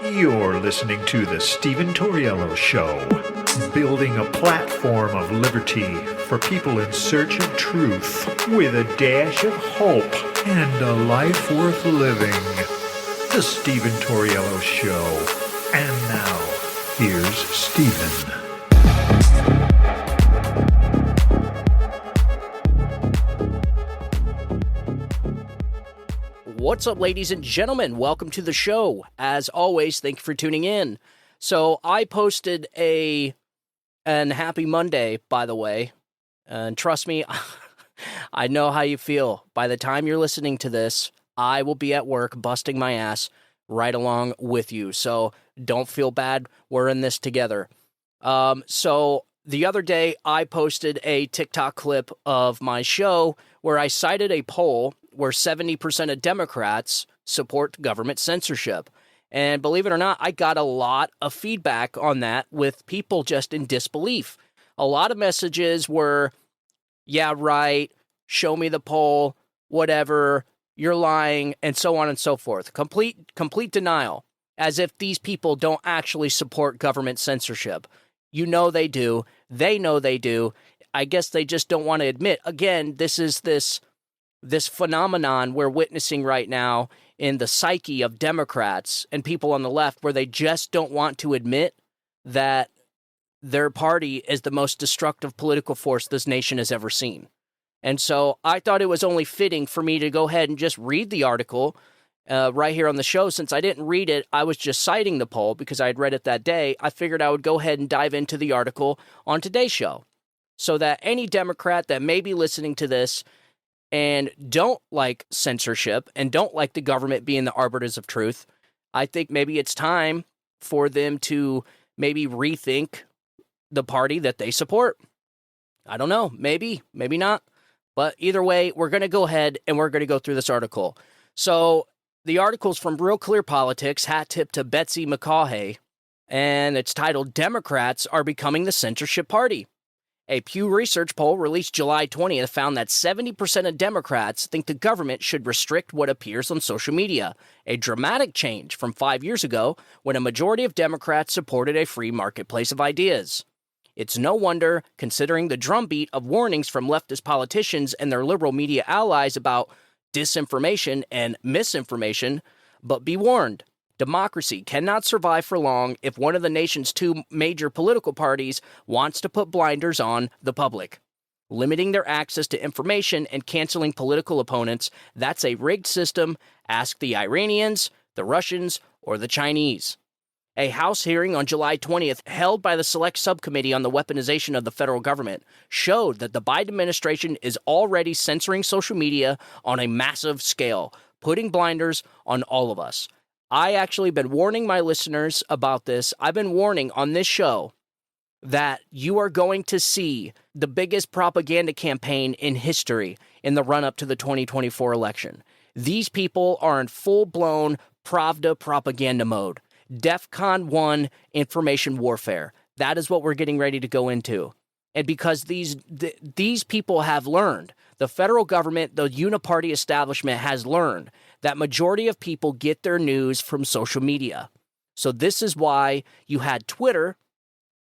You're listening to The Stephen Tauriello Show, building a platform of liberty for people in search of truth with a dash of hope and a life worth living. The Stephen Tauriello Show. And now, here's Stephen. What's up, ladies and gentlemen? Welcome to the show. As always, thank you for tuning in. So I posted and happy Monday, by the way. And trust me, I know how you feel. By the time you're listening to this, I will be at work busting my ass right along with you. So don't feel bad. We're in this together. So the other day, I posted a TikTok clip of my show where I cited a poll where 70% of Democrats support government censorship. And believe it or not, I got a lot of feedback on that with people just in disbelief. A lot of messages were, yeah, right, show me the poll, whatever, you're lying, and so on and so forth. Complete denial, as if these people don't actually support government censorship. You know they do. They know they do. I guess they just don't want to admit. Again, this is this phenomenon we're witnessing right now in the psyche of Democrats and people on the left, where they just don't want to admit that their party is the most destructive political force this nation has ever seen. And so I thought it was only fitting for me to go ahead and just read the article right here on the show. Since I didn't read it, I was just citing the poll because I had read it that day. I figured I would go ahead and dive into the article on today's show so that any Democrat that may be listening to this and don't like censorship and don't like the government being the arbiters of truth, I think maybe it's time for them to maybe rethink the party that they support. I don't know. Maybe not. But either way, we're going to go ahead and we're going to go through this article. So the article's from Real Clear Politics, hat tip to Betsy McCaughey, and it's titled, Democrats Are Becoming the Censorship Party. A Pew Research poll released July 20th found that 70% of Democrats think the government should restrict what appears on social media, a dramatic change from 5 years ago when a majority of Democrats supported a free marketplace of ideas. It's no wonder, considering the drumbeat of warnings from leftist politicians and their liberal media allies about disinformation and misinformation, but be warned. Democracy cannot survive for long if one of the nation's two major political parties wants to put blinders on the public. Limiting their access to information and canceling political opponents, that's a rigged system. Ask the Iranians, the Russians, or the Chinese. A House hearing on July 20th, held by the Select Subcommittee on the Weaponization of the Federal Government, showed that the Biden administration is already censoring social media on a massive scale, putting blinders on all of us. I actually been warning my listeners about this. I've been warning on this show that you are going to see the biggest propaganda campaign in history in the run-up to the 2024 election. These people are in full-blown Pravda propaganda mode. DEFCON 1 information warfare. That is what we're getting ready to go into. And because these people have learned, the federal government, the uniparty establishment has learned that majority of people get their news from social media. So this is why you had Twitter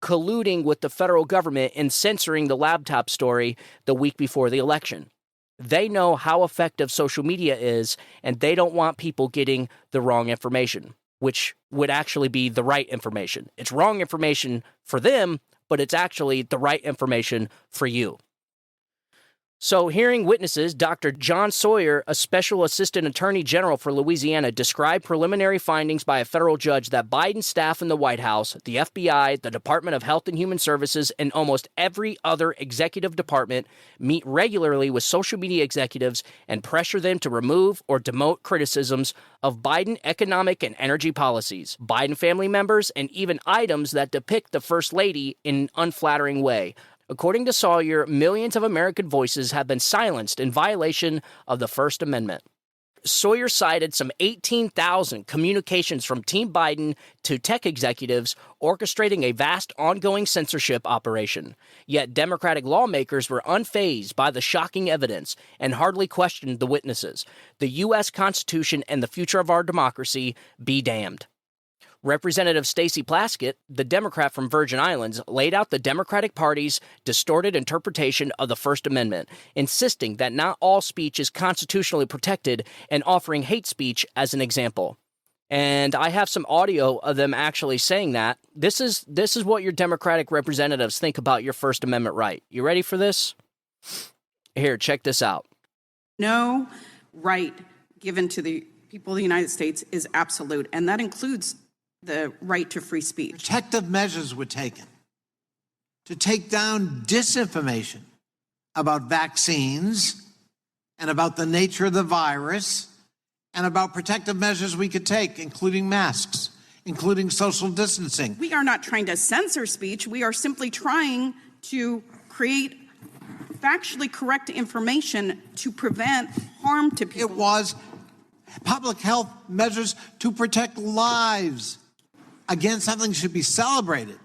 colluding with the federal government in censoring the laptop story the week before the election. They know how effective social media is, and they don't want people getting the wrong information, which would actually be the right information. It's wrong information for them, but it's actually the right information for you. So, hearing witnesses, Dr. John Sawyer, a special assistant attorney general for Louisiana, described preliminary findings by a federal judge that Biden's staff in the White House, the FBI, the Department of Health and Human Services, and almost every other executive department meet regularly with social media executives and pressure them to remove or demote criticisms of Biden economic and energy policies, Biden family members, and even items that depict the First Lady in an unflattering way. According to Sawyer, millions of American voices have been silenced in violation of the First Amendment. Sawyer cited some 18,000 communications from Team Biden to tech executives orchestrating a vast ongoing censorship operation. Yet Democratic lawmakers were unfazed by the shocking evidence and hardly questioned the witnesses. The U.S. Constitution and the future of our democracy be damned. Representative Stacey Plaskett, the Democrat from Virgin Islands, laid out the Democratic Party's distorted interpretation of the First Amendment, insisting that not all speech is constitutionally protected and offering hate speech as an example. And I have some audio of them actually saying that. This is what your Democratic representatives think about your First Amendment right. You ready for this? Here, check this out. No right given to the people of the United States is absolute, and that includes the right to free speech. Protective measures were taken to take down disinformation about vaccines and about the nature of the virus and about protective measures we could take, including masks, including social distancing. We are not trying to censor speech. We are simply trying to create factually correct information to prevent harm to people. It was public health measures to protect lives. Again, something should be celebrated.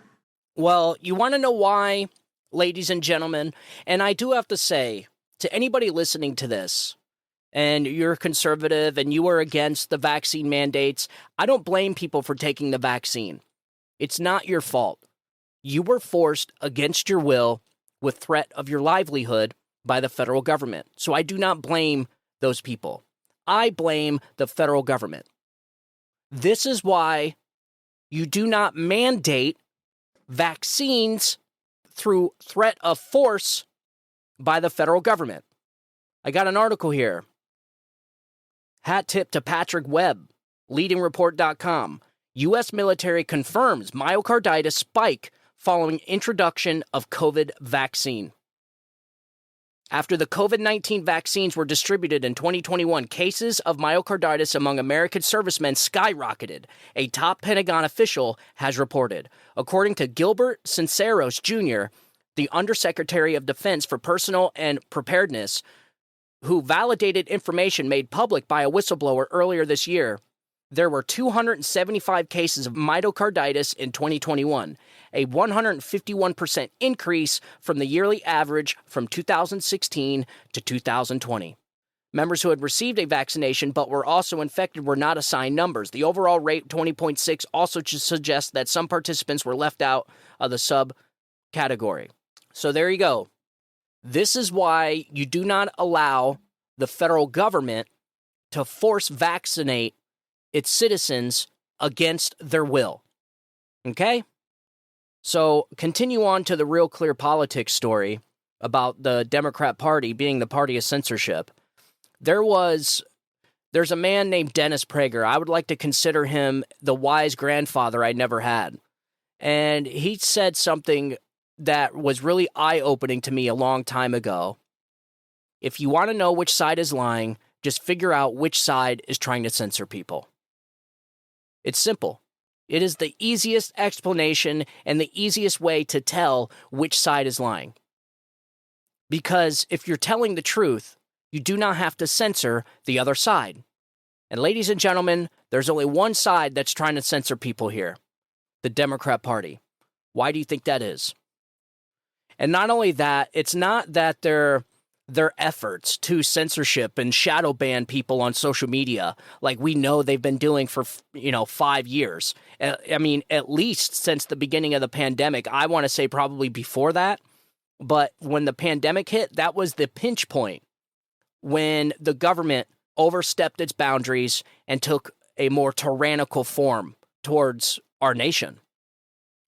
Well, you want to know why, ladies and gentlemen? And I do have to say, to anybody listening to this, and you're conservative and you are against the vaccine mandates, I don't blame people for taking the vaccine. It's not your fault. You were forced against your will with threat of your livelihood by the federal government. So I do not blame those people. I blame the federal government. This is why you do not mandate vaccines through threat of force by the federal government. I got an article here. Hat tip to Patrick Webb, leadingreport.com. U.S. military confirms myocarditis spike following introduction of COVID vaccine. After the COVID-19 vaccines were distributed in 2021, cases of myocarditis among American servicemen skyrocketed, a top Pentagon official has reported. According to Gilbert Cenceros Jr., the Undersecretary of Defense for Personnel and Preparedness, who validated information made public by a whistleblower earlier this year, there were 275 cases of myocarditis in 2021, a 151% increase from the yearly average from 2016 to 2020. Members who had received a vaccination but were also infected were not assigned numbers. The overall rate, 20.6, also suggests that some participants were left out of the subcategory. So there you go. This is why you do not allow the federal government to force vaccinate its citizens against their will. Okay? So continue on to the Real Clear Politics story about the Democrat Party being the party of censorship. There's a man named Dennis Prager. I would like to consider him the wise grandfather I never had. And he said something that was really eye-opening to me a long time ago. If you want to know which side is lying, just figure out which side is trying to censor people. It's simple. It is the easiest explanation and the easiest way to tell which side is lying. Because if you're telling the truth, you do not have to censor the other side. And ladies and gentlemen, there's only one side that's trying to censor people here. The Democrat Party. Why do you think that is? And not only that, it's not that their efforts to censorship and shadow ban people on social media, like we know they've been doing for, 5 years. I mean, at least since the beginning of the pandemic. I want to say probably before that. But when the pandemic hit, that was the pinch point when the government overstepped its boundaries and took a more tyrannical form towards our nation.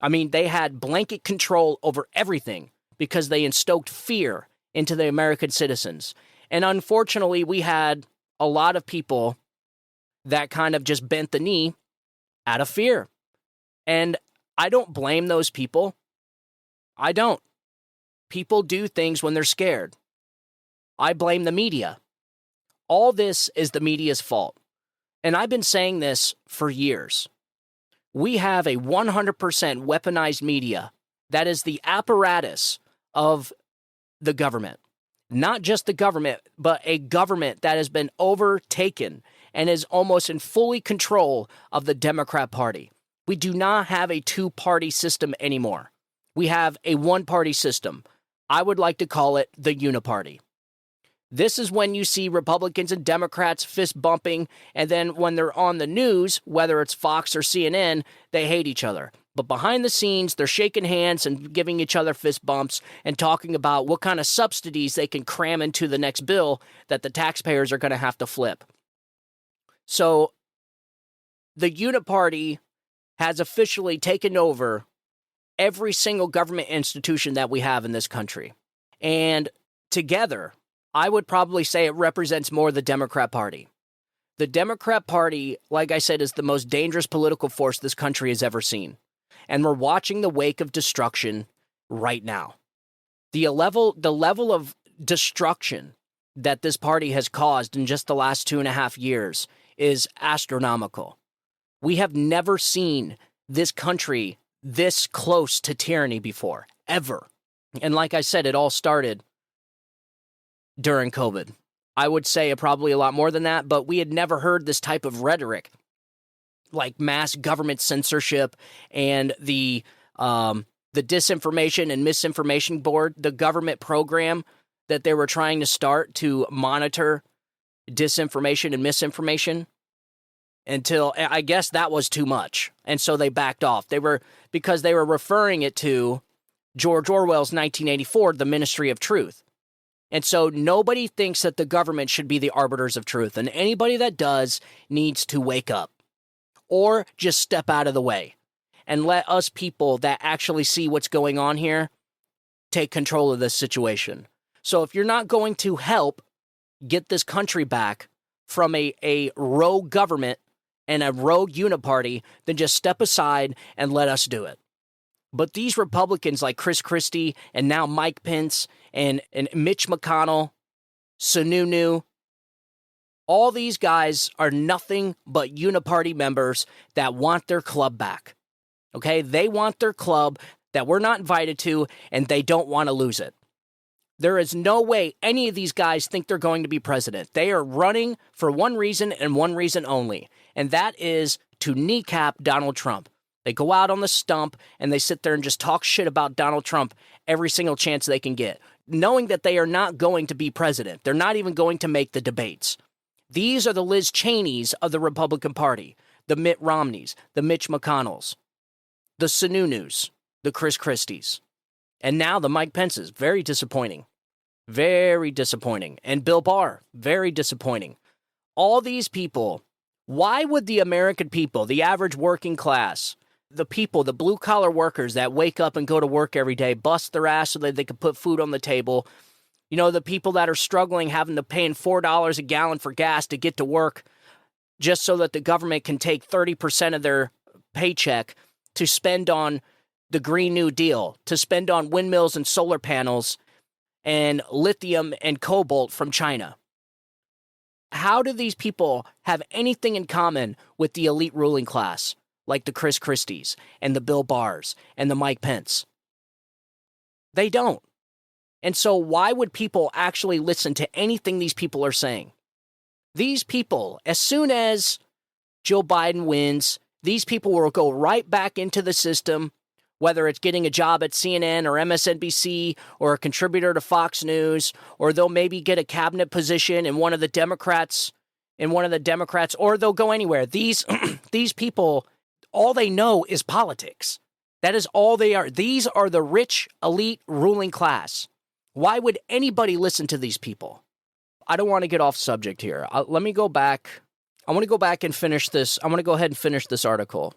I mean, they had blanket control over everything because they instilled fear into the American citizens. And unfortunately, we had a lot of people that kind of just bent the knee out of fear. And I don't blame those people. I don't. People do things when they're scared. I blame the media. All this is the media's fault. And I've been saying this for years. We have a 100% weaponized media that is the apparatus of the government. Not just the government, but a government that has been overtaken and is almost in fully control of the Democrat Party. We do not have a two-party system anymore. We have a one-party system. I would like to call it the uniparty. This is when you see Republicans and Democrats fist bumping, and then when they're on the news, whether it's Fox or CNN, they hate each other. But behind the scenes, they're shaking hands and giving each other fist bumps and talking about what kind of subsidies they can cram into the next bill that the taxpayers are going to have to flip. So the Uniparty has officially taken over every single government institution that we have in this country. And together, I would probably say it represents more the Democrat Party. The Democrat Party, like I said, is the most dangerous political force this country has ever seen. And we're watching the wake of destruction right now. The level of destruction that this party has caused in just the last 2.5 years is astronomical. We have never seen this country this close to tyranny before, ever. And like I said, it all started during COVID. I would say probably a lot more than that, but we had never heard this type of rhetoric, like mass government censorship and the disinformation and misinformation board, the government program that they were trying to start to monitor disinformation and misinformation, until I guess that was too much. And so they backed off. Because they were referring it to George Orwell's 1984, the Ministry of Truth. And so nobody thinks that the government should be the arbiters of truth. And anybody that does needs to wake up or just step out of the way and let us people that actually see what's going on here take control of this situation. So if you're not going to help get this country back from a rogue government and a rogue uniparty, then just step aside and let us do it. But these Republicans like Chris Christie and now Mike Pence and Mitch McConnell, Sununu, all these guys are nothing but uniparty members that want their club back. Okay? They want their club that we're not invited to, and they don't want to lose it. There is no way any of these guys think they're going to be president. They are running for one reason and one reason only, and that is to kneecap Donald Trump. They go out on the stump and they sit there and just talk shit about Donald Trump every single chance they can get, knowing that they are not going to be president. They're not even going to make the debates. These are the Liz Cheneys of the Republican Party, the Mitt Romneys, the Mitch McConnells, the Sununus, the Chris Christies, and now the Mike Pences. Very disappointing. Very disappointing. And Bill Barr, very disappointing. All these people, why would the American people, the average working class, the people, the blue-collar workers that wake up and go to work every day, bust their ass so that they can put food on the table, you know, the people that are struggling, having to pay $4 a gallon for gas to get to work just so that the government can take 30% of their paycheck to spend on the Green New Deal, to spend on windmills and solar panels and lithium and cobalt from China. How do these people have anything in common with the elite ruling class, like the Chris Christies and the Bill Barrs and the Mike Pence? They don't. And so why would people actually listen to anything these people are saying? These people, as soon as Joe Biden wins, these people will go right back into the system, whether it's getting a job at CNN or MSNBC or a contributor to Fox News, or they'll maybe get a cabinet position in one of the Democrats, or they'll go anywhere. These people, all they know is politics. That is all they are. These are the rich, elite, ruling class. Why would anybody listen to these people? I don't want to get off subject here. Let me go back. I want to go back and finish this. I want to go ahead and finish this article.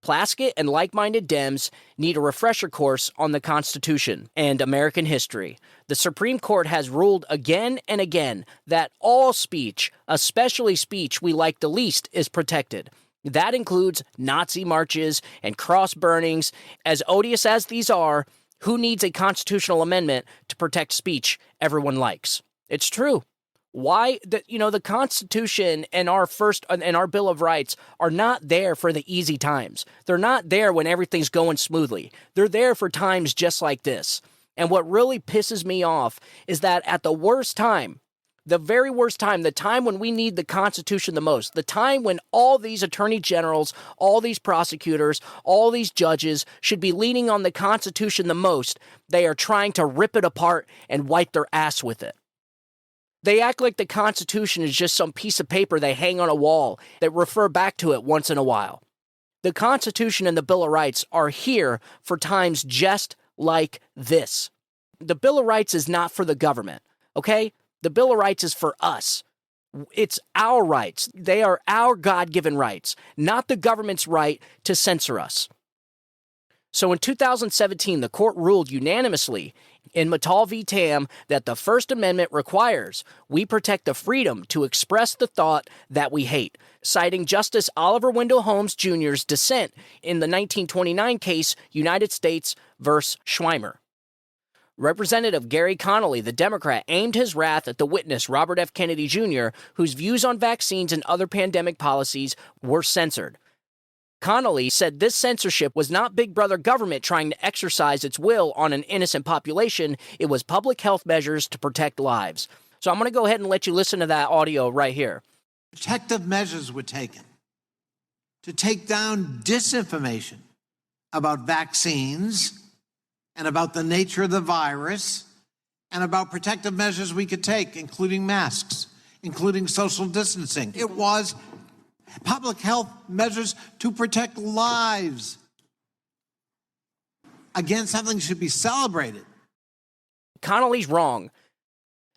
Plaskett and like-minded Dems need a refresher course on the Constitution and American history. The Supreme Court has ruled again and again that all speech, especially speech we like the least, is protected. That includes Nazi marches and cross burnings. As odious as these are, who needs a constitutional amendment to protect speech everyone likes? It's true. Why the Constitution and our Bill of Rights are not there for the easy times. They're not there when everything's going smoothly. They're there for times just like this. And what really pisses me off is that at the worst time, the very worst time, the time when we need the Constitution the most, the time when all these attorney generals, all these prosecutors, all these judges should be leaning on the Constitution the most, they are trying to rip it apart and wipe their ass with it. They act like the Constitution is just some piece of paper they hang on a wall that refer back to it once in a while. The Constitution and the Bill of Rights are here for times just like this. The Bill of Rights is not for the government, okay? The Bill of Rights is for us. It's our rights. They are our God-given rights, not the government's right to censor us. So in 2017, the court ruled unanimously in Mittal v. Tam that the First Amendment requires we protect the freedom to express the thought that we hate, citing Justice Oliver Wendell Holmes Jr.'s dissent in the 1929 case United States v. Schweimer. Representative Gary Connolly, the Democrat, aimed his wrath at the witness Robert F. Kennedy Jr., whose views on vaccines and other pandemic policies were censored. Connolly said this censorship was not Big Brother government trying to exercise its will on an innocent population. It was public health measures to protect lives. So I'm going to go ahead and let you listen to that audio right here. Protective measures were taken to take down disinformation about vaccines and about the nature of the virus and about protective measures we could take, including masks, including social distancing. It was public health measures to protect lives. Again, something should be celebrated. Connolly's wrong.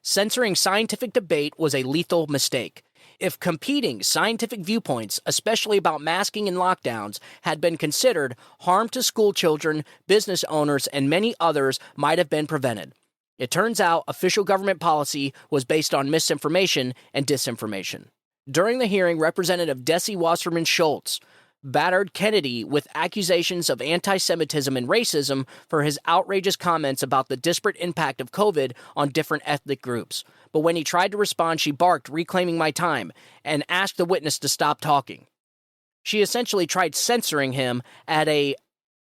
Censoring scientific debate was a lethal mistake. If competing scientific viewpoints, especially about masking and lockdowns, had been considered, harm to school children, business owners, and many others might have been prevented. It turns out official government policy was based on misinformation and disinformation. During the hearing, Representative Desi Wasserman Schultz battered Kennedy with accusations of anti-Semitism and racism for his outrageous comments about the disparate impact of COVID on different ethnic groups. But when he tried to respond, she barked, reclaiming my time, and asked the witness to stop talking. She essentially tried censoring him at a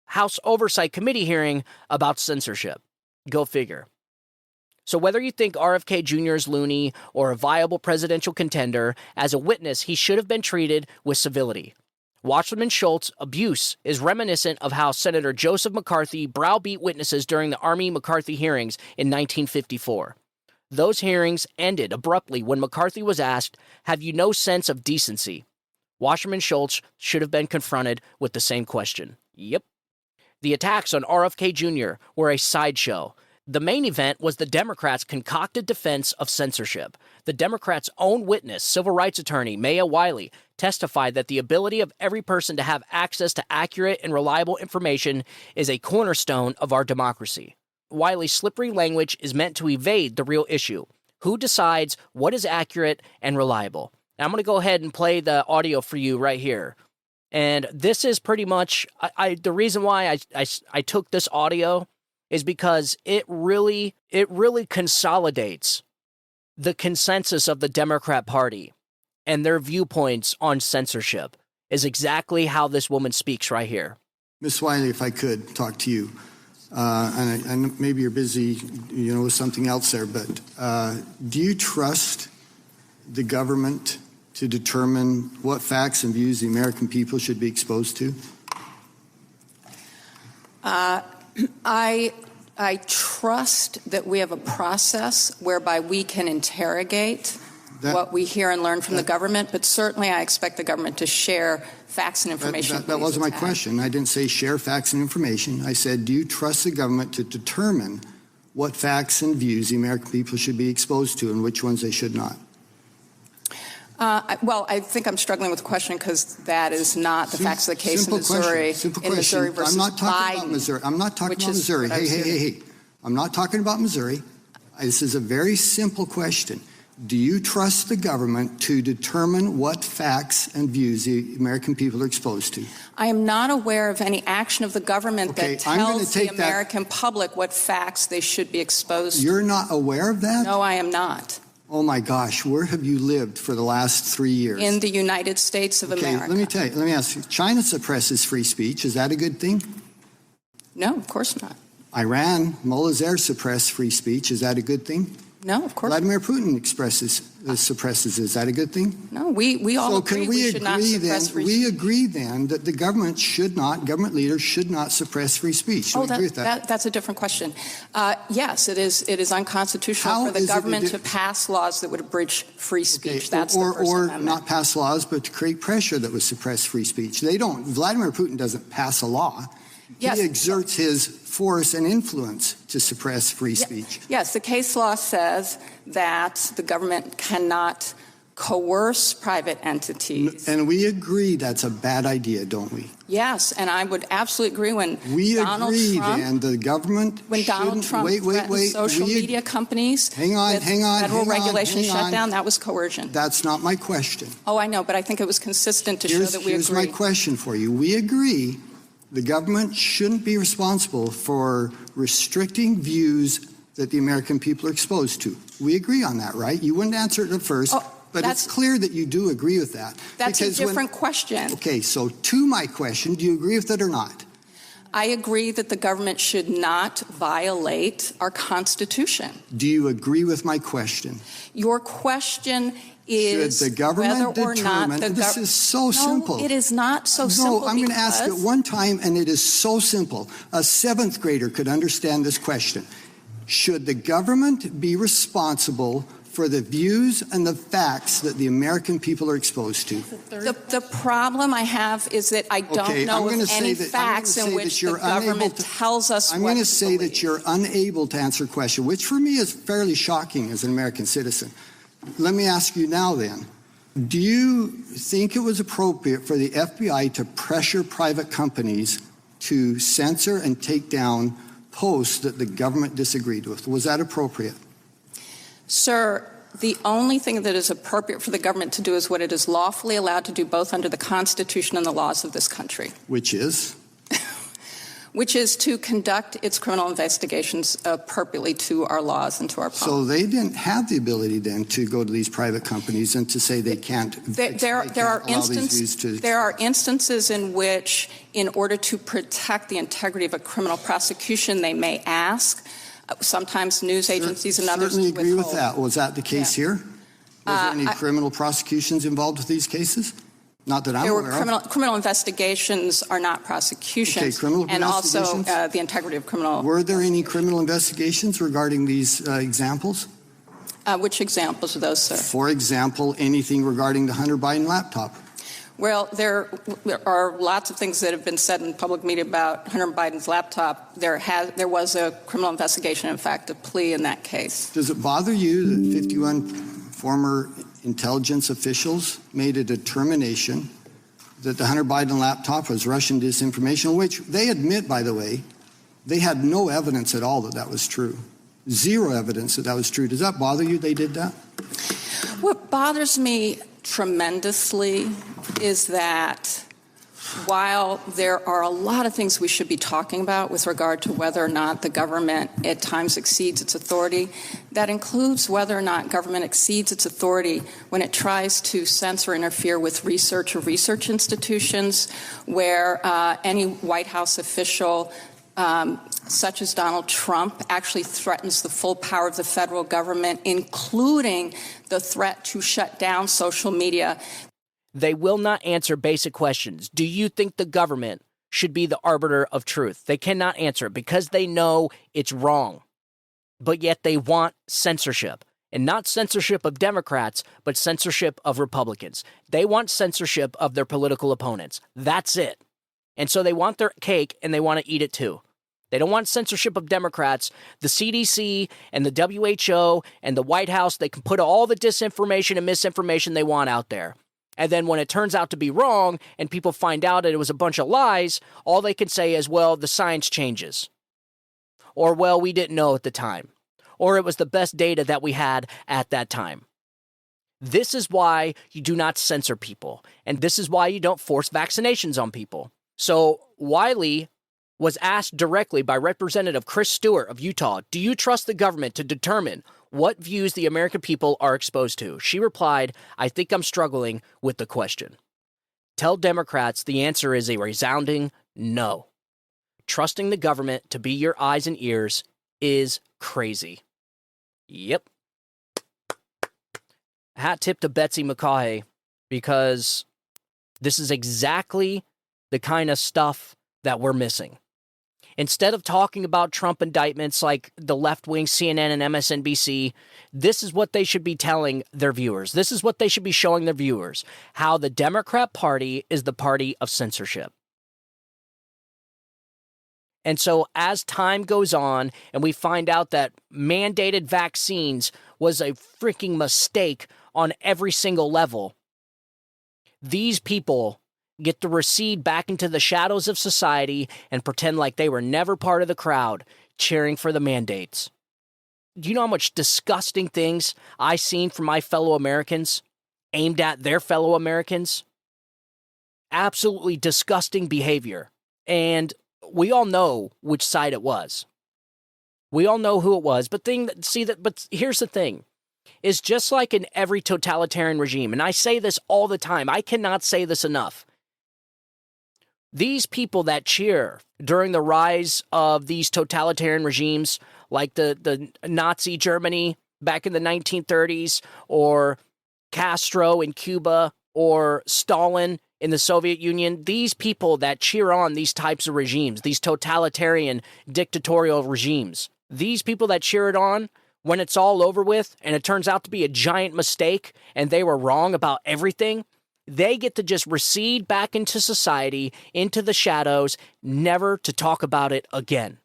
House Oversight Committee hearing about censorship. Go figure. So whether you think RFK Jr. is loony or a viable presidential contender, as a witness, he should have been treated with civility. Wasserman Schultz's abuse is reminiscent of how Senator Joseph McCarthy browbeat witnesses during the Army McCarthy hearings in 1954. Those hearings ended abruptly when McCarthy was asked, "Have you no sense of decency?" Wasserman Schultz should have been confronted with the same question. Yep. The attacks on RFK Jr. were a sideshow. The main event was the Democrats' concocted defense of censorship. The Democrats' own witness, civil rights attorney Maya Wiley, testified that the ability of every person to have access to accurate and reliable information is a cornerstone of our democracy. Wiley's slippery language is meant to evade the real issue. Who decides what is accurate and reliable? Now, I'm going to go ahead and play the audio for you right here. And this is pretty much the reason why I took this audio is because it really consolidates the consensus of the Democrat Party and their viewpoints on censorship is exactly how this woman speaks right here. Ms. Wiley, if I could talk to you, and maybe you're busy, with something else there, but do you trust the government to determine what facts and views the American people should be exposed to? I trust that we have a process whereby we can interrogate what we hear and learn from the government, but certainly I expect the government to share facts and information. That wasn't my question. I didn't say share facts and information. I said, do you trust the government to determine what facts and views the American people should be exposed to and which ones they should not? Well, I think I'm struggling with the question because that is not the facts of the case in Missouri. Simple Missouri versus I'm not talking Biden, about Missouri. I'm not talking about Missouri. Hey. I'm not talking about Missouri. This is a very simple question. Do you trust the government to determine what facts and views the American people are exposed to? I am not aware of any action of the government that tells the American public what facts they should be exposed to. You're not aware of that? No, I am not. Oh my gosh, where have you lived for the last 3 years? In the United States of America. Let me ask you, China suppresses free speech. Is that a good thing? No, of course not. Iran, mullahs there suppress free speech. Is that a good thing? No, of course. Vladimir Putin suppresses. Is that a good thing? No, we all agree we should not suppress free speech. We agree then that the government leaders should not suppress free speech. Do we agree with that? That's a different question. Yes, it is unconstitutional for the government to pass laws that would abridge free speech. That's the First Amendment. Or not pass laws, but to create pressure that would suppress free speech. They don't. Vladimir Putin doesn't pass a law. Yes. He exerts his force and influence to suppress free speech. Yes, the case law says that the government cannot coerce private entities. And we agree that's a bad idea, don't we? Yes, and I would absolutely agree when Donald Trump threatened social media companies with federal regulation shutdown, that was coercion. That's not my question. Oh, I know, but I think it was consistent to show that we agree. Here's my question for you. We agree the government shouldn't be responsible for restricting views that the American people are exposed to. We agree on that, right? You wouldn't answer it at first, but it's clear that you do agree with that. That's a different question. Okay, so to my question, do you agree with it or not? I agree that the government should not violate our Constitution. Do you agree with my question? Your question is should the government whether or not this is so simple. No, it is not so simple. No, I'm going to ask it one time, and it is so simple. A seventh grader could understand this question. Should the government be responsible for the views and the facts that the American people are exposed to? The problem I have is that I don't know of any facts in which the government tells us I'm going to say that you're unable to answer a question, which for me is fairly shocking as an American citizen. Let me ask you now then, do you think it was appropriate for the FBI to pressure private companies to censor and take down posts that the government disagreed with? Was that appropriate? Sir, the only thing that is appropriate for the government to do is what it is lawfully allowed to do both under the Constitution and the laws of this country. Which is? Which is to conduct its criminal investigations appropriately to our laws and to our policy. So they didn't have the ability then to go to these private companies and to say they can't. There are instances in which, in order to protect the integrity of a criminal prosecution, they may ask. Sometimes news agencies and others certainly agree with that. Was that the case here? Was there any criminal prosecutions involved with these cases? Not that I'm aware of. Criminal investigations are not prosecutions. Okay, criminal investigations. And also the integrity of criminal. Were there any criminal investigations regarding these examples? Which examples are those, sir? For example, anything regarding the Hunter Biden laptop. Well, there are lots of things that have been said in public media about Hunter Biden's laptop. There was a criminal investigation, in fact, a plea in that case. Does it bother you that 51 former intelligence officials made a determination that the Hunter Biden laptop was Russian disinformation, which they admit, by the way, they had no evidence at all that that was true. Zero evidence that that was true. Does that bother you they did that? What bothers me tremendously is that while there are a lot of things we should be talking about with regard to whether or not the government at times exceeds its authority, that includes whether or not government exceeds its authority when it tries to censor or interfere with research or research institutions, where any White House official such as Donald Trump actually threatens the full power of the federal government, including the threat to shut down social media. They will not answer basic questions. Do you think the government should be the arbiter of truth? They cannot answer it because they know it's wrong. But yet they want censorship. And not censorship of Democrats, but censorship of Republicans. They want censorship of their political opponents. That's it. And so they want their cake and they want to eat it too. They don't want censorship of Democrats. The CDC and the WHO and the White House, they can put all the disinformation and misinformation they want out there. And then when it turns out to be wrong and people find out that it was a bunch of lies, all they can say is, well, the science changes. Or, well, we didn't know at the time. Or it was the best data that we had at that time. This is why you do not censor people. And this is why you don't force vaccinations on people. So Wiley was asked directly by Representative Chris Stewart of Utah, do you trust the government to determine what views the American people are exposed to? She replied, I think I'm struggling with the question. Tell Democrats the answer is a resounding no. Trusting the government to be your eyes and ears is crazy. Yep, hat tip to Betsy McCaughey, because this is exactly the kind of stuff that we're missing. Instead of talking about Trump indictments like the left-wing CNN and MSNBC, this is what they should be telling their viewers. This is what they should be showing their viewers, how the Democrat Party is the party of censorship. And so as time goes on and we find out that mandated vaccines was a freaking mistake on every single level, these people get to recede back into the shadows of society and pretend like they were never part of the crowd cheering for the mandates. Do you know how much disgusting things I've seen from my fellow Americans aimed at their fellow Americans? Absolutely disgusting behavior. And we all know which side it was. We all know who it was. But here's the thing. Is just like in every totalitarian regime, and I say this all the time, I cannot say this enough. These people that cheer during the rise of these totalitarian regimes, like the Nazi Germany back in the 1930s, or Castro in Cuba, or Stalin in the Soviet Union, these people that cheer on these types of regimes, these totalitarian dictatorial regimes, these people that cheer it on, when it's all over with and it turns out to be a giant mistake and they were wrong about everything, they get to just recede back into society, into the shadows, never to talk about it again.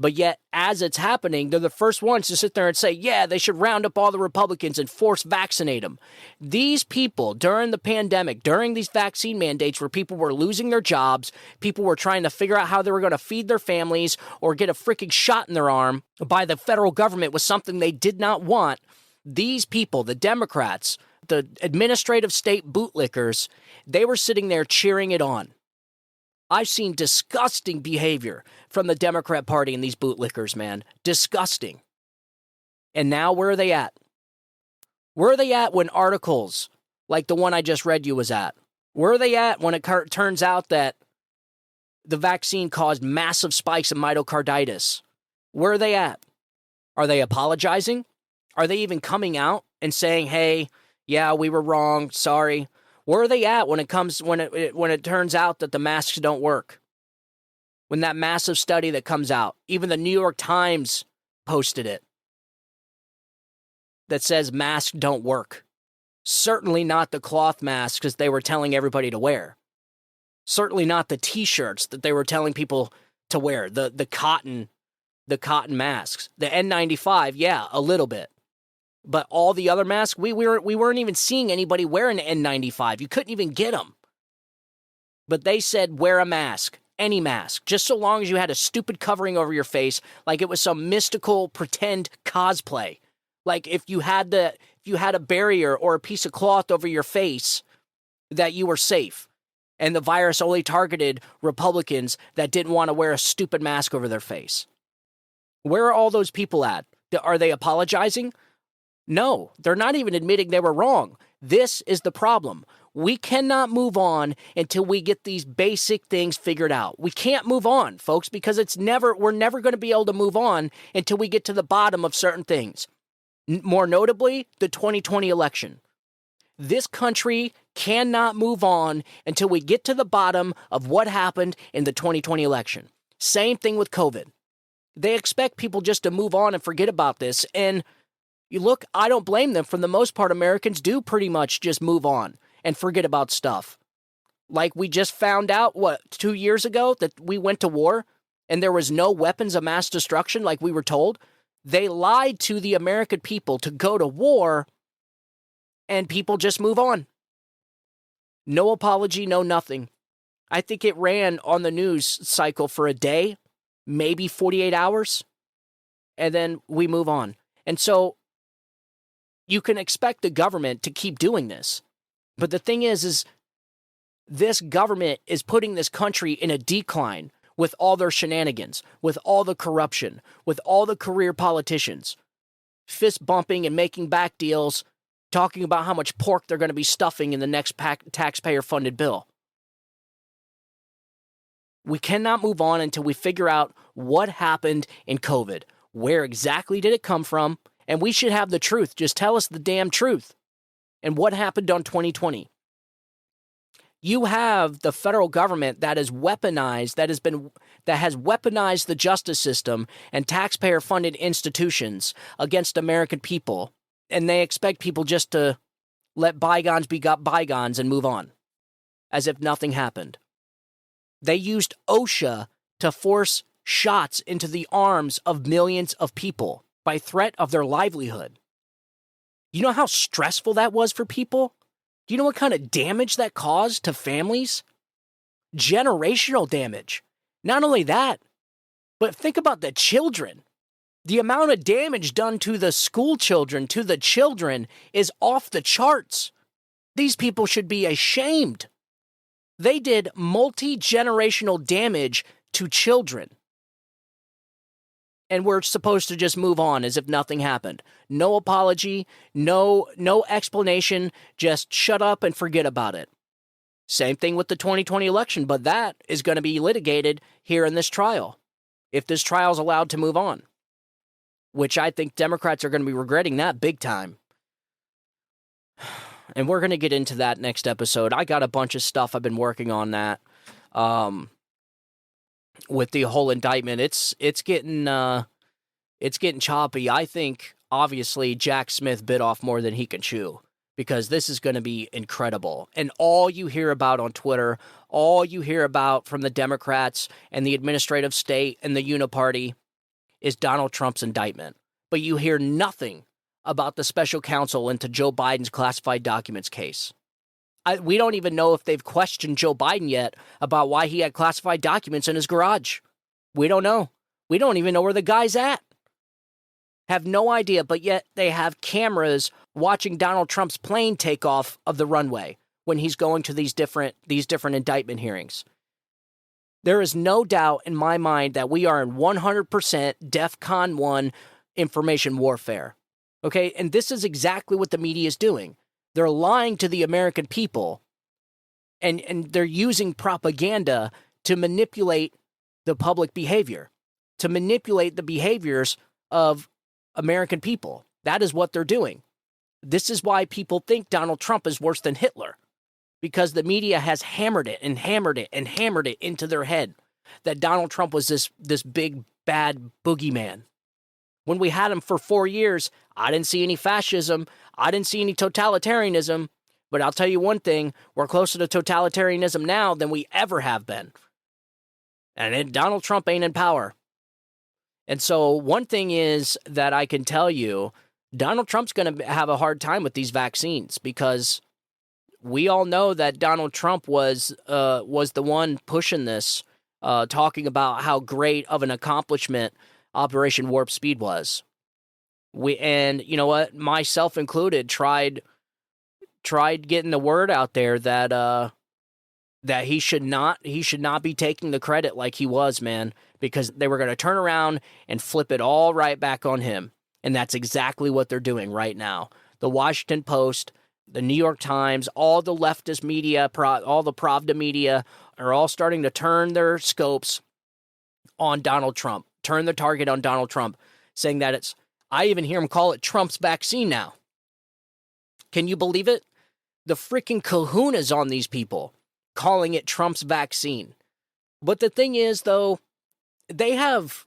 But yet, as it's happening, they're the first ones to sit there and say, yeah, they should round up all the Republicans and force vaccinate them. These people, during the pandemic, during these vaccine mandates where people were losing their jobs, people were trying to figure out how they were going to feed their families or get a freaking shot in their arm by the federal government with something they did not want, these people, the Democrats, the administrative state bootlickers, they were sitting there cheering it on. I've seen disgusting behavior from the Democrat Party and these bootlickers, man. Disgusting. And now where are they at? Where are they at when articles like the one I just read you was at? Where are they at when it turns out that the vaccine caused massive spikes in myocarditis? Where are they at? Are they apologizing? Are they even coming out and saying, hey, yeah, we were wrong, sorry? Where are they at when it turns out that the masks don't work? When that massive study that comes out, even the New York Times posted it, that says masks don't work. Certainly not the cloth masks that they were telling everybody to wear. Certainly not the T-shirts that they were telling people to wear. The cotton masks. The N95, yeah, a little bit. But all the other masks, we weren't even seeing anybody wearing an N95. You couldn't even get them. But they said wear a mask, any mask, just so long as you had a stupid covering over your face, like it was some mystical pretend cosplay. Like if you had a barrier or a piece of cloth over your face, that you were safe. And the virus only targeted Republicans that didn't want to wear a stupid mask over their face. Where are all those people at? Are they apologizing? No, they're not even admitting they were wrong. This is the problem. We cannot move on until we get these basic things figured out. We can't move on, folks, because we're never going to be able to move on until we get to the bottom of certain things. More notably, the 2020 election. This country cannot move on until we get to the bottom of what happened in the 2020 election. Same thing with COVID. They expect people just to move on and forget about this, and you look, I don't blame them. For the most part, Americans do pretty much just move on and forget about stuff. Like we just found out, 2 years ago that we went to war and there was no weapons of mass destruction like we were told. They lied to the American people to go to war and people just move on. No apology, no nothing. I think it ran on the news cycle for a day, maybe 48 hours, and then we move on. And so you can expect the government to keep doing this. But the thing is this government is putting this country in a decline with all their shenanigans, with all the corruption, with all the career politicians, fist bumping and making back deals, talking about how much pork they're going to be stuffing in the next taxpayer-funded bill. We cannot move on until we figure out what happened in COVID. Where exactly did it come from? And we should have the truth. Just tell us the damn truth. And what happened on 2020? You have the federal government that is weaponized, that has weaponized the justice system and taxpayer-funded institutions against American people, and they expect people just to let bygones be bygones and move on, as if nothing happened. They used OSHA to force shots into the arms of millions of people by threat of their livelihood. You know how stressful that was for people? Do you know what kind of damage that caused to families? Generational damage. Not only that, but think about the children. The amount of damage done to the school children, to the children, is off the charts. These people should be ashamed. They did multi-generational damage to children. And we're supposed to just move on as if nothing happened. No apology, no explanation, just shut up and forget about it. Same thing with the 2020 election, but that is going to be litigated here in this trial, if this trial is allowed to move on, which I think Democrats are going to be regretting that big time. And we're going to get into that next episode. I got a bunch of stuff I've been working on that. With the whole indictment, it's getting choppy. I think obviously Jack Smith bit off more than he can chew, because this is going to be incredible. And all you hear about on Twitter, all you hear about from the Democrats and the administrative state and the uniparty is Donald Trump's indictment. But you hear nothing about the special counsel into Joe Biden's classified documents case. We don't even know if they've questioned Joe Biden yet about why he had classified documents in his garage. We don't know. We don't even know where the guy's at. Have no idea, but yet they have cameras watching Donald Trump's plane take off of the runway when he's going to these different indictment hearings. There is no doubt in my mind that we are in 100% DEFCON 1 information warfare. Okay, and this is exactly what the media is doing. They're lying to the American people, and they're using propaganda to manipulate the public behavior, to manipulate the behaviors of American people. That is what they're doing. This is why people think Donald Trump is worse than Hitler, because the media has hammered it and hammered it and hammered it into their head that Donald Trump was this big, bad boogeyman. When we had him for 4 years, I didn't see any fascism. I didn't see any totalitarianism. But I'll tell you one thing, we're closer to totalitarianism now than we ever have been. And Donald Trump ain't in power. And so one thing is that I can tell you, Donald Trump's going to have a hard time with these vaccines, because we all know that Donald Trump was the one pushing this, talking about how great of an accomplishment Operation Warp Speed was. And you know what, myself included, tried getting the word out there that he should not be taking the credit like he was, man, because they were going to turn around and flip it all right back on him. And that's exactly what they're doing right now. The Washington Post, the New York Times, all the leftist media, all the Pravda media are all starting to turn their scopes on Donald Trump, turn the target on Donald Trump, saying that I even hear him call it Trump's vaccine now. Can you believe it? The freaking kahunas on these people calling it Trump's vaccine. But the thing is, though, they have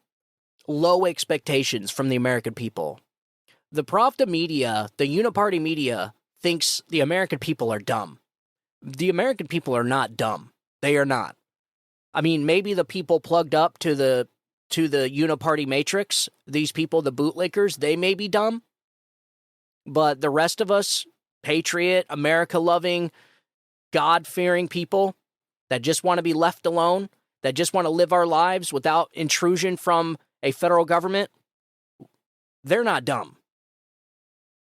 low expectations from the American people. The Pravda media, the uniparty media, thinks the American people are dumb. The American people are not dumb. They are not. I mean, maybe the people plugged up to the uniparty matrix, these people, the bootlickers, they may be dumb. But the rest of us, patriot, America-loving, God-fearing people that just want to be left alone, that just want to live our lives without intrusion from a federal government, they're not dumb.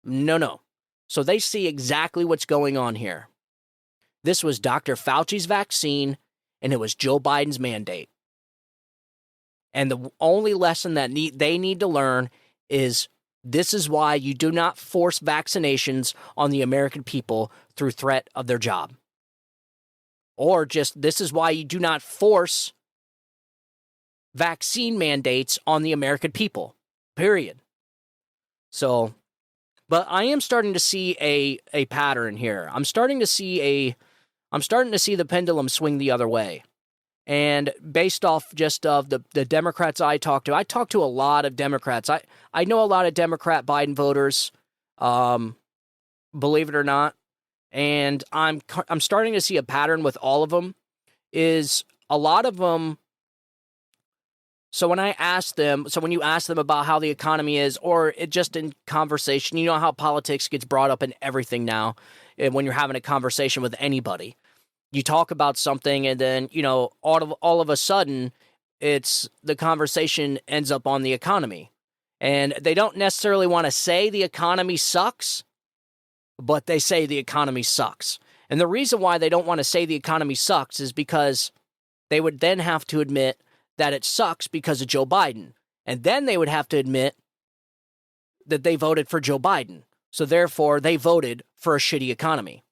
No. So they see exactly what's going on here. This was Dr. Fauci's vaccine, and it was Joe Biden's mandate. And the only lesson that they need to learn is this is why you do not force vaccinations on the American people through threat of their job. Or just this is why you do not force vaccine mandates on the American people, period. So But I am starting to see a pattern here. I'm starting to see the pendulum swing the other way. And based off just of the Democrats I talk to a lot of Democrats. I know a lot of Democrat Biden voters, believe it or not. And I'm starting to see a pattern with all of them. Is a lot of them. So when you ask them about how the economy is, or just in conversation, you know how politics gets brought up in everything now. And when you're having a conversation with anybody, you talk about something, and then all of a sudden, the conversation ends up on the economy, and they don't necessarily want to say the economy sucks, but they say the economy sucks. And the reason why they don't want to say the economy sucks is because they would then have to admit that it sucks because of Joe Biden. And then they would have to admit that they voted for Joe Biden. So therefore, they voted for a shitty economy.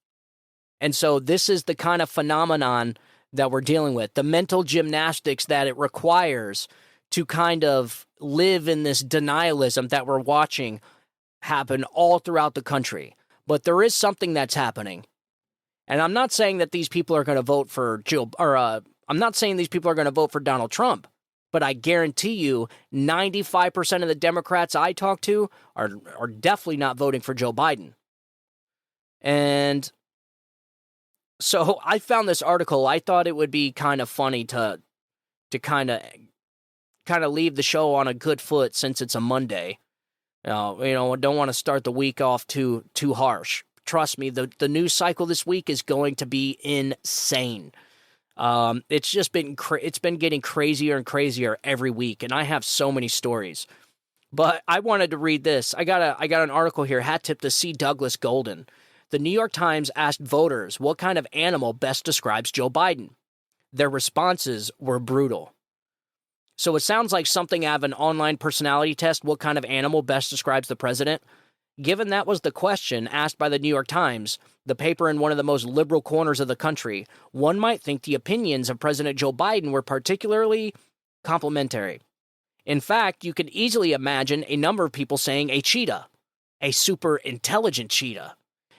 And so this is the kind of phenomenon that we're dealing with, the mental gymnastics that it requires to kind of live in this denialism that we're watching happen all throughout the country. But there is something that's happening. And I'm not saying that these people are going to vote for I'm not saying these people are going to vote for Donald Trump, but I guarantee you 95% of the Democrats I talk to are definitely not voting for Joe Biden. And so I found this article. I thought it would be kind of funny to kind of leave the show on a good foot since it's a Monday. Don't want to start the week off too harsh. Trust me, the news cycle this week is going to be insane. It's just been it's been getting crazier and crazier every week, and I have so many stories. But I wanted to read this. I got an article here. Hat tip to C. Douglas Golden. The New York Times asked voters what kind of animal best describes Joe Biden. Their responses were brutal. So it sounds like something out of an online personality test. What kind of animal best describes the president? Given that was the question asked by the New York Times, the paper in one of the most liberal corners of the country, one might think the opinions of President Joe Biden were particularly complimentary. In fact, you could easily imagine a number of people saying a cheetah, a super intelligent cheetah.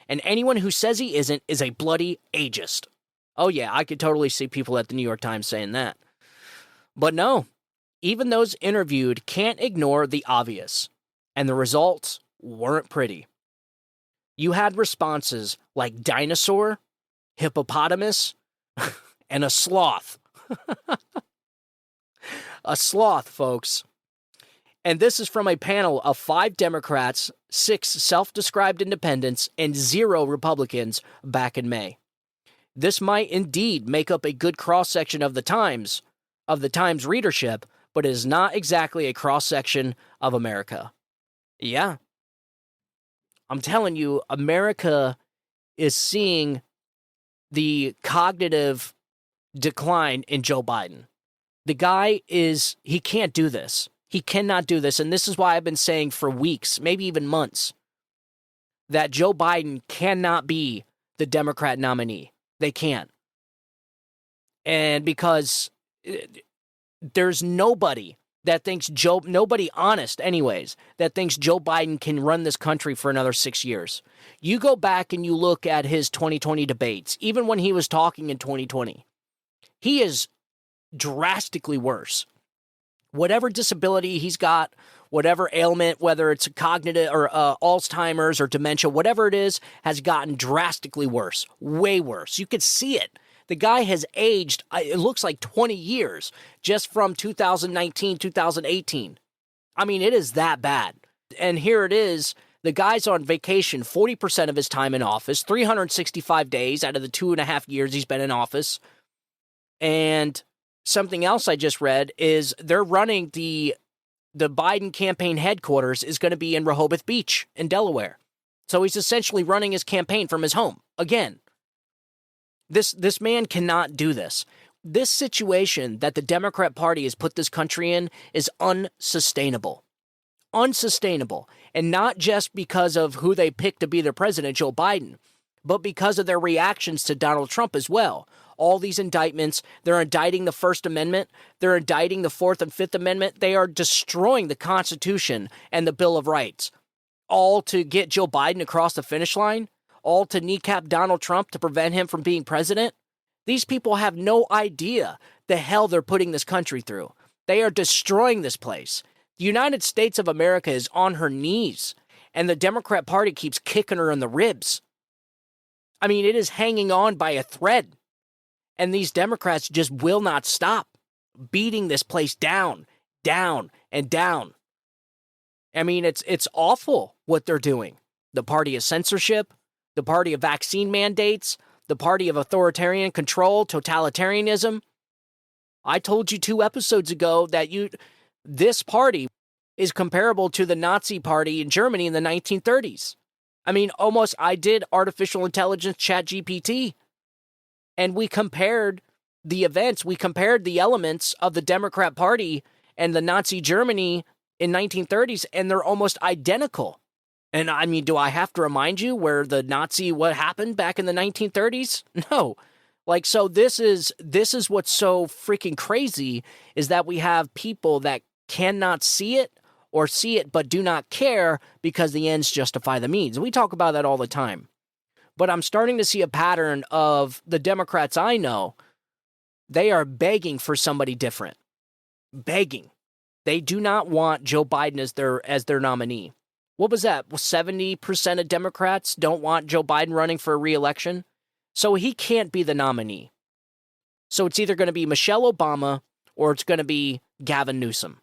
And anyone who says he isn't is a bloody ageist. Oh yeah, I could totally see people at the New York Times saying that. But no, even those interviewed can't ignore the obvious. And the results weren't pretty. You had responses like dinosaur, hippopotamus, and a sloth. A sloth, folks. And this is from a panel of 5 Democrats, 6 self-described independents, and 0 Republicans back in May. This might indeed make up a good cross-section of the Times readership, but it is not exactly a cross-section of America. Yeah. I'm telling you, America is seeing the cognitive decline in Joe Biden. The guy he can't do this. He cannot do this. And this is why I've been saying for weeks, maybe even months, that Joe Biden cannot be the Democrat nominee. They can't. And because there's nobody that thinks nobody honest anyways, that thinks Joe Biden can run this country for another 6 years. You go back and you look at his 2020 debates, even when he was talking in 2020, he is drastically worse. Whatever disability he's got, whatever ailment, whether it's a cognitive or Alzheimer's or dementia, whatever it is, has gotten drastically worse, way worse. You could see it. The guy has aged, it looks like 20 years just from 2019, 2018. I mean, it is that bad. And here it is. The guy's on vacation 40% of his time in office, 365 days out of the 2.5 years he's been in office. And something else I just read is they're running the Biden campaign headquarters is going to be in Rehoboth Beach in Delaware. So he's essentially running his campaign from his home again. This man cannot do this. This situation that the Democrat Party has put this country in is unsustainable. Unsustainable. And not just because of who they picked to be their president, Joe Biden, but because of their reactions to Donald Trump as well. All these indictments, they're indicting the First Amendment, they're indicting the Fourth and Fifth Amendment, they are destroying the Constitution and the Bill of Rights. all to get Joe Biden across the finish line, all to kneecap Donald Trump to prevent him from being president. These people have no idea the hell they're putting this country through. They are destroying this place. The United States of America is on her knees, and the Democrat Party keeps kicking her in the ribs. I mean, it is hanging on by a thread, and these Democrats just will not stop beating this place down, down, and down. I mean, it's awful what they're doing. The party of censorship, the party of vaccine mandates, the party of authoritarian control, totalitarianism. I told you 2 episodes ago that this party is comparable to the Nazi party in Germany in the 1930s. I mean, I did artificial intelligence ChatGPT, and we compared the events, we compared the elements of the Democrat Party and the Nazi Germany in 1930s, and they're almost identical. And I mean, do I have to remind you where what happened back in the 1930s? No. So this is what's so freaking crazy, is that we have people that cannot see it or see it but do not care because the ends justify the means. We talk about that all the time. But I'm starting to see a pattern of the Democrats I know. They are begging for somebody different. Begging. They do not want Joe Biden as their nominee. What was that? Well, 70% of Democrats don't want Joe Biden running for re-election. So he can't be the nominee. So it's either going to be Michelle Obama or it's going to be Gavin Newsom.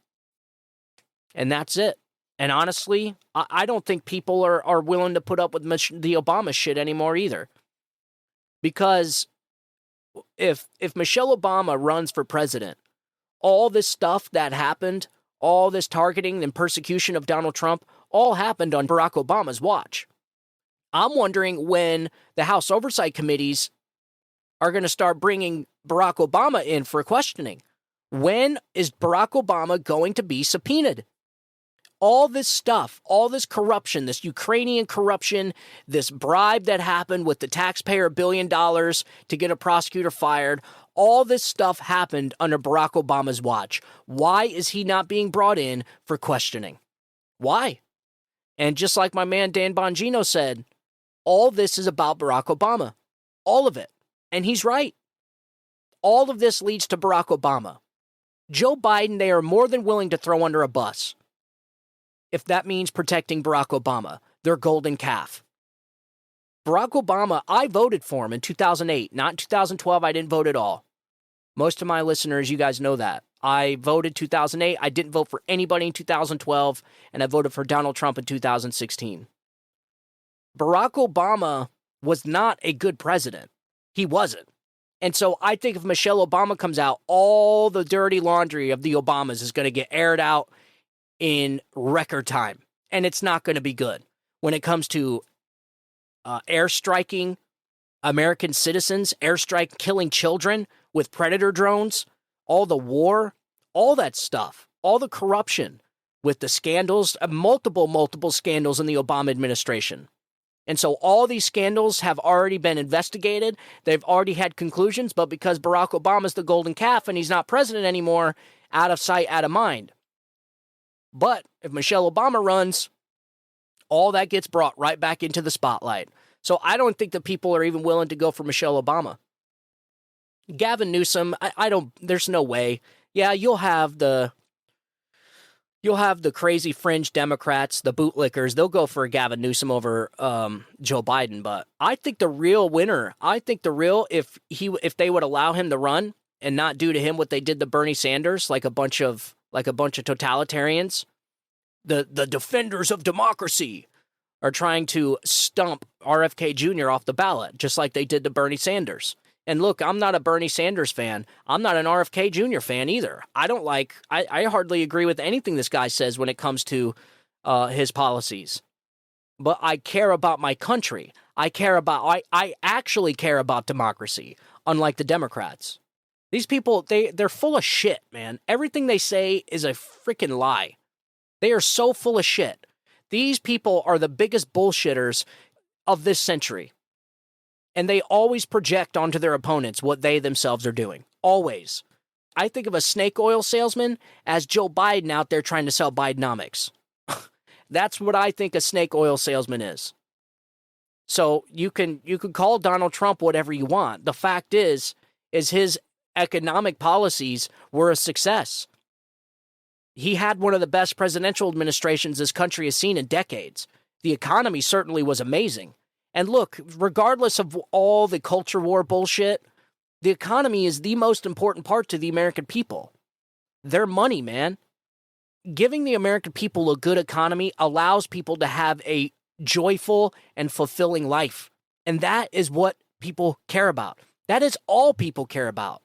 And that's it. And honestly, I don't think people are willing to put up with the Obama shit anymore either. Because if Michelle Obama runs for president, all this stuff that happened, all this targeting and persecution of Donald Trump, all happened on Barack Obama's watch. I'm wondering when the House Oversight Committees are going to start bringing Barack Obama in for questioning. When is Barack Obama going to be subpoenaed? All this stuff, all this corruption, this Ukrainian corruption, this bribe that happened with the taxpayer $1 billion to get a prosecutor fired, all this stuff happened under Barack Obama's watch. Why is he not being brought in for questioning? Why? And just like my man Dan Bongino said, all this is about Barack Obama. All of it. And he's right. All of this leads to Barack Obama. Joe Biden, they are more than willing to throw under a bus, if that means protecting Barack Obama, their golden calf. Barack Obama, I voted for him in 2008. Not in 2012, I didn't vote at all. Most of my listeners, you guys know that. I voted 2008. I didn't vote for anybody in 2012, and I voted for Donald Trump in 2016. Barack Obama was not a good president. He wasn't. And so I think if Michelle Obama comes out, all the dirty laundry of the Obamas is going to get aired out in record time. And it's not going to be good. When it comes to airstriking American citizens, airstrike killing children with predator drones, all the war, all that stuff, all the corruption with the scandals, multiple scandals in the Obama administration. And so all these scandals have already been investigated. They've already had conclusions, but because Barack Obama's the golden calf and he's not president anymore, out of sight, out of mind. But if Michelle Obama runs, all that gets brought right back into the spotlight. So I don't think that people are even willing to go for Michelle Obama. Gavin Newsom, I don't, there's no way. Yeah, you'll have the crazy fringe Democrats, the bootlickers, they'll go for Gavin Newsom over Joe Biden. But I think the real winner, if they would allow him to run and not do to him what they did to Bernie Sanders, like a bunch of totalitarians, the defenders of democracy are trying to stump RFK Jr. off the ballot, just like they did to Bernie Sanders. And look, I'm not a Bernie Sanders fan. I'm not an RFK Jr. fan either. I hardly agree with anything this guy says when it comes to his policies. But I care about my country. I actually care about democracy, unlike the Democrats. These people, they're full of shit, man. Everything they say is a freaking lie. They are so full of shit. These people are the biggest bullshitters of this century. And they always project onto their opponents what they themselves are doing. Always. I think of a snake oil salesman as Joe Biden out there trying to sell Bidenomics. That's what I think a snake oil salesman is. So you can call Donald Trump whatever you want. The fact is his economic policies were a success. He had one of the best presidential administrations this country has seen in decades. The economy certainly was amazing. And look, regardless of all the culture war bullshit, the economy is the most important part to the American people. Their money, man. Giving the American people a good economy allows people to have a joyful and fulfilling life. And that is what people care about. That is all people care about.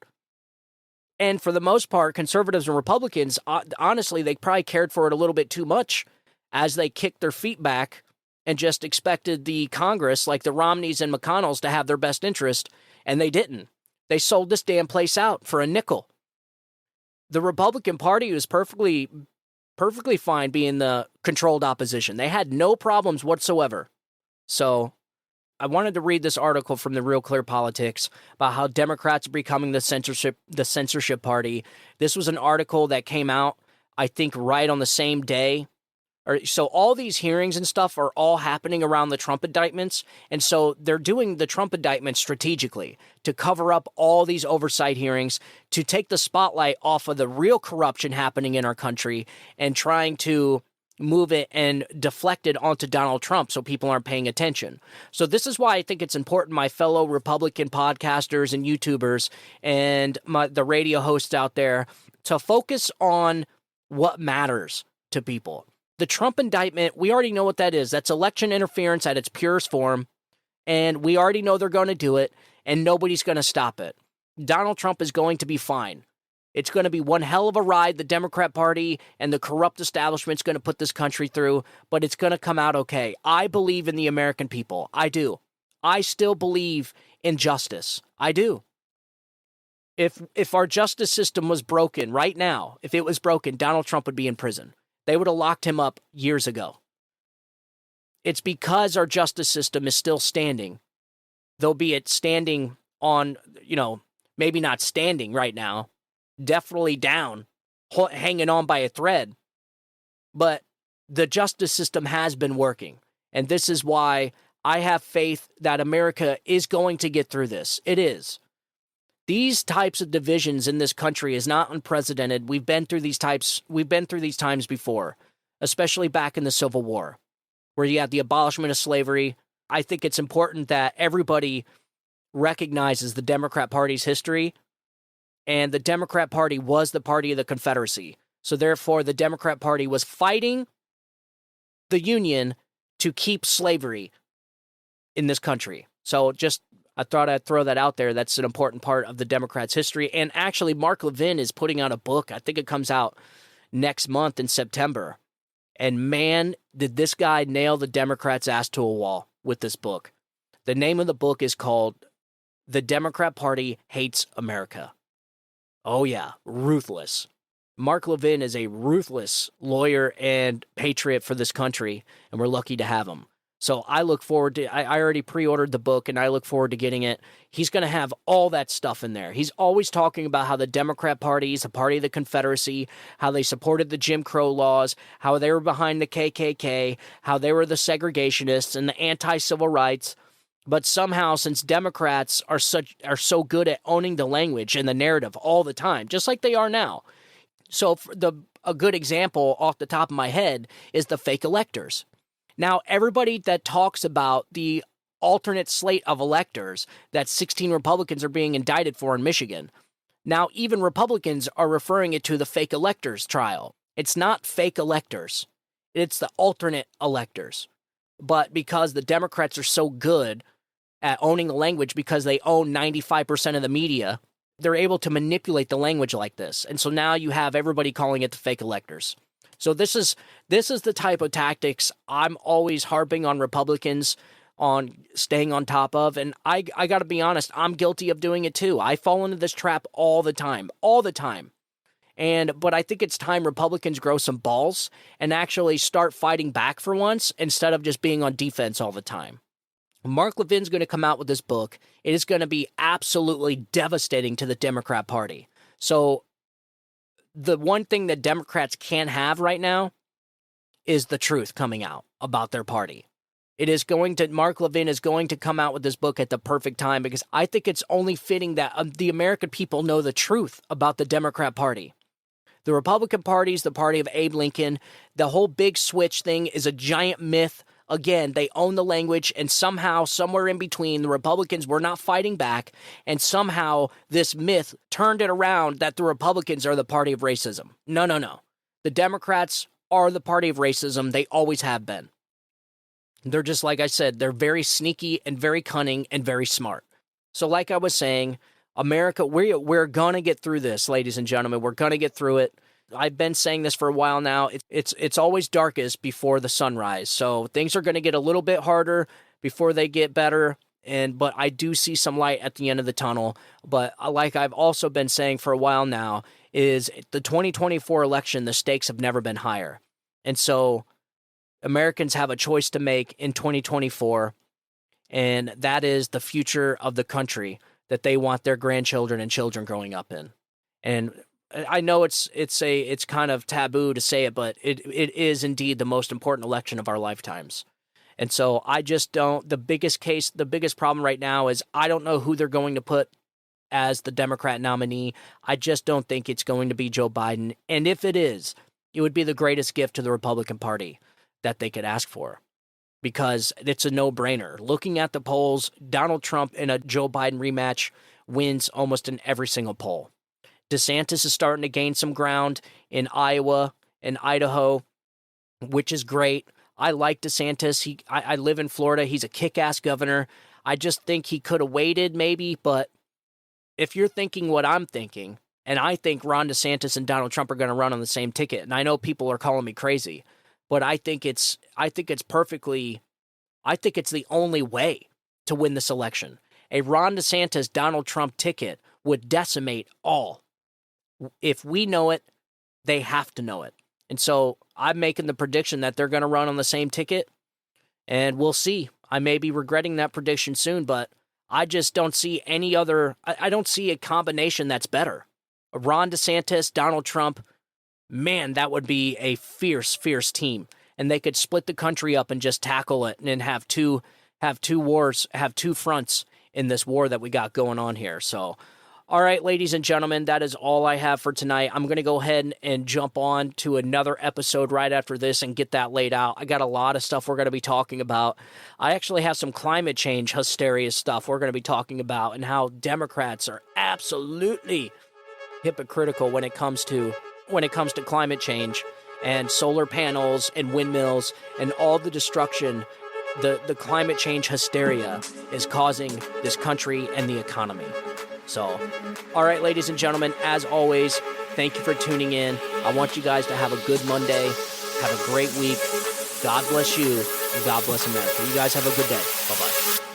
And for the most part, conservatives and Republicans, honestly, they probably cared for it a little bit too much as they kicked their feet back and just expected the Congress, like the Romneys and McConnells, to have their best interest, and they didn't. They sold this damn place out for a nickel. The Republican Party was perfectly fine being the controlled opposition. They had no problems whatsoever. So I wanted to read this article from the Real Clear Politics about how Democrats are becoming the censorship party. This was an article that came out, I think, right on the same day. So all these hearings and stuff are all happening around the Trump indictments. And so they're doing the Trump indictments strategically to cover up all these oversight hearings, to take the spotlight off of the real corruption happening in our country and trying to move it and deflect it onto Donald Trump so people aren't paying attention. So this is why I think it's important, my fellow Republican podcasters and YouTubers and the radio hosts out there, to focus on what matters to people. The Trump indictment, we already know what that is. That's election interference at its purest form, and we already know they're going to do it, and nobody's going to stop it. Donald Trump is going to be fine. It's going to be one hell of a ride the Democrat Party and the corrupt establishment's going to put this country through, but it's going to come out okay. I believe in the American people. I do. I still believe in justice. I do. If our justice system was broken right now, if it was broken, Donald Trump would be in prison. They would have locked him up years ago. It's because our justice system is still standing, though be it standing on, maybe not standing right now, definitely down, hanging on by a thread. But the justice system has been working. And this is why I have faith that America is going to get through this. It is. These types of divisions in this country is not unprecedented. We've been through these times before, especially back in the Civil War, where you had the abolishment of slavery. I think it's important that everybody recognizes the Democrat Party's history, and the Democrat Party was the party of the Confederacy. So therefore, the Democrat Party was fighting the Union to keep slavery in this country. So I thought I'd throw that out there. That's an important part of the Democrats' history. And actually, Mark Levin is putting out a book. I think it comes out next month in September. And man, did this guy nail the Democrats' ass to a wall with this book. The name of the book is called The Democrat Party Hates America. Oh yeah, ruthless. Mark Levin is a ruthless lawyer and patriot for this country, and we're lucky to have him. So I look forward to, I already pre-ordered the book and I look forward to getting it. He's going to have all that stuff in there. He's always talking about how the Democrat Party is a party of the Confederacy, how they supported the Jim Crow laws, how they were behind the KKK, how they were the segregationists and the anti-civil rights. But somehow, since Democrats are so good at owning the language and the narrative all the time, just like they are now. So a good example off the top of my head is the fake electors. Now, everybody that talks about the alternate slate of electors that 16 Republicans are being indicted for in Michigan, now even Republicans are referring it to the fake electors trial. It's not fake electors. It's the alternate electors. But because the Democrats are so good at owning the language, because they own 95% of the media, they're able to manipulate the language like this. And so now you have everybody calling it the fake electors. So this is the type of tactics I'm always harping on Republicans on staying on top of. And I got to be honest, I'm guilty of doing it too. I fall into this trap all the time. But I think it's time Republicans grow some balls and actually start fighting back for once instead of just being on defense all the time. Mark Levin's going to come out with this book. It is going to be absolutely devastating to the Democrat Party. So the one thing that Democrats can't have right now is the truth coming out about their party. Mark Levin is going to come out with this book at the perfect time, because I think it's only fitting that the American people know the truth about the Democrat Party. The Republican Party is the party of Abe Lincoln. The whole big switch thing is a giant myth. Again, they own the language, and somehow, somewhere in between, the Republicans were not fighting back, and somehow this myth turned it around that the Republicans are the party of racism. No. The Democrats are the party of racism. They always have been. They're just, like I said, they're very sneaky and very cunning and very smart. So like I was saying, America, we're going to get through this, ladies and gentlemen. We're going to get through it. I've been saying this for a while now. It's always darkest before the sunrise. So things are going to get a little bit harder before they get better. But I do see some light at the end of the tunnel. But like I've also been saying for a while now, is the 2024 election, the stakes have never been higher. And so Americans have a choice to make in 2024, and that is the future of the country that they want their grandchildren and children growing up in. And I know it's kind of taboo to say it, but it is indeed the most important election of our lifetimes. And so I just don't. The biggest problem right now is I don't know who they're going to put as the Democrat nominee. I just don't think it's going to be Joe Biden. And if it is, it would be the greatest gift to the Republican Party that they could ask for, because it's a no-brainer. Looking at the polls, Donald Trump in a Joe Biden rematch wins almost in every single poll. DeSantis is starting to gain some ground in Iowa and Idaho, which is great. I like DeSantis. I live in Florida. He's a kick-ass governor. I just think he could have waited maybe, but if you're thinking what I'm thinking, and I think Ron DeSantis and Donald Trump are going to run on the same ticket, and I know people are calling me crazy, but I think it's the only way to win this election. A Ron DeSantis Donald Trump ticket would decimate all. If we know it, they have to know it. And so I'm making the prediction that they're going to run on the same ticket, and we'll see. I may be regretting that prediction soon, but I just don't see any other. I don't see a combination that's better. Ron DeSantis, Donald Trump, man, that would be a fierce, fierce team. And they could split the country up and just tackle it and have two wars, have two fronts in this war that we got going on here. So, all right, ladies and gentlemen, that is all I have for tonight. I'm going to go ahead and jump on to another episode right after this and get that laid out. I got a lot of stuff we're going to be talking about. I actually have some climate change hysteria stuff we're going to be talking about, and how Democrats are absolutely hypocritical when it comes to climate change and solar panels and windmills and all the destruction the climate change hysteria is causing this country and the economy. So, all right, ladies and gentlemen, as always, thank you for tuning in. I want you guys to have a good Monday. Have a great week. God bless you, and God bless America. You guys have a good day. Bye-bye.